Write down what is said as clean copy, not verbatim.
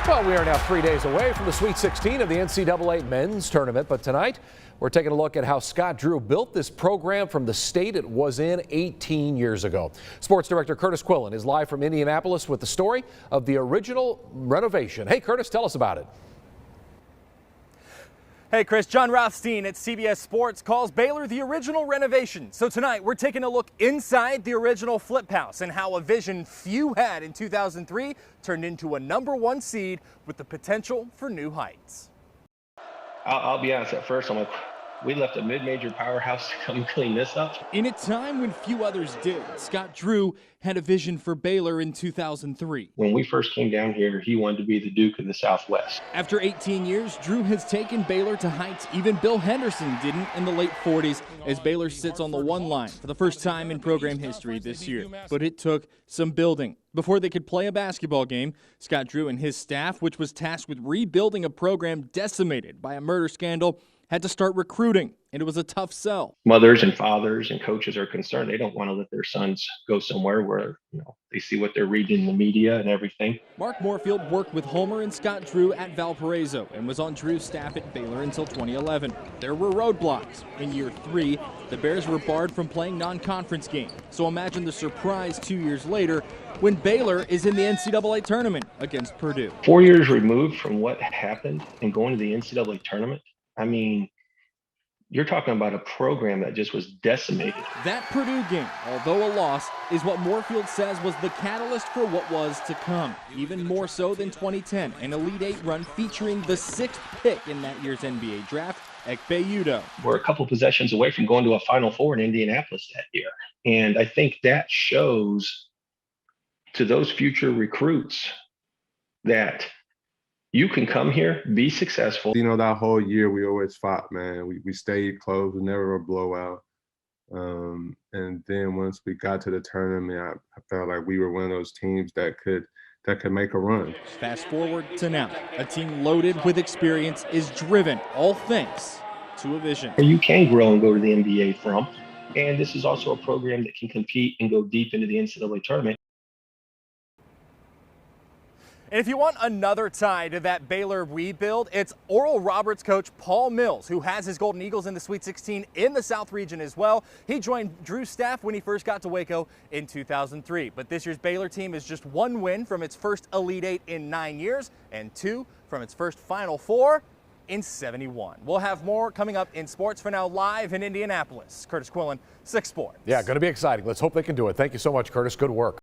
Well, we are now 3 days away from the Sweet 16 of the NCAA men's tournament, but tonight we're taking a look at how Scott Drew built this program from the state it was in 18 years ago. Sports director Curtis Quillen is live from Indianapolis with the story of the original renovation. Hey, Curtis, tell us about it. Hey Chris, John Rothstein at CBS Sports calls Baylor the original renovation. So tonight we're taking a look inside the original flip house and how a vision few had in 2003 turned into a #1 seed with the potential for new heights. I'll be honest, at first I'm like, we left a mid-major powerhouse to come clean this up. In a time when few others did, Scott Drew had a vision for Baylor in 2003. When we first came down here, he wanted to be the Duke of the Southwest. After 18 years, Drew has taken Baylor to heights even Bill Henderson didn't in the late 40s as Baylor sits on the one line for the first time in program history this year. But it took some building. Before they could play a basketball game, Scott Drew and his staff, which was tasked with rebuilding a program decimated by a murder scandal, had to start recruiting, and it was a tough sell. Mothers and fathers and coaches are concerned. They don't want to let their sons go somewhere where they see what they're reading in the media and everything. Mark Moorfield worked with Homer and Scott Drew at Valparaiso and was on Drew's staff at Baylor until 2011. There were roadblocks. In year 3, the Bears were barred from playing non-conference games. So imagine the surprise 2 years later when Baylor is in the NCAA tournament against Purdue. 4 years removed from what happened and going to the NCAA tournament, I mean, you're talking about a program that just was decimated. That Purdue game, although a loss, is what Moorfield says was the catalyst for what was to come. Even more so than 2010, an Elite Eight run featuring the 6th pick in that year's NBA draft, Ekpe Udoh. We're a couple possessions away from going to a Final Four in Indianapolis that year. And I think that shows to those future recruits that you can come here, be successful. That whole year we always fought, man. We stayed close, we never a blowout. And then once we got to the tournament, I felt like we were one of those teams that could make a run. Fast forward to now, a team loaded with experience is driven, all thanks to a vision. You can grow and go to the NBA from, and this is also a program that can compete and go deep into the NCAA tournament. And if you want another tie to that Baylor rebuild, it's Oral Roberts coach Paul Mills, who has his Golden Eagles in the Sweet 16 in the South region as well. He joined Drew's staff when he first got to Waco in 2003. But this year's Baylor team is just 1 win from its first Elite Eight in 9 years and 2 from its first Final Four in 71. We'll have more coming up in sports. For now, live in Indianapolis, Curtis Quillen, 6 Sports. Yeah, going to be exciting. Let's hope they can do it. Thank you so much, Curtis. Good work.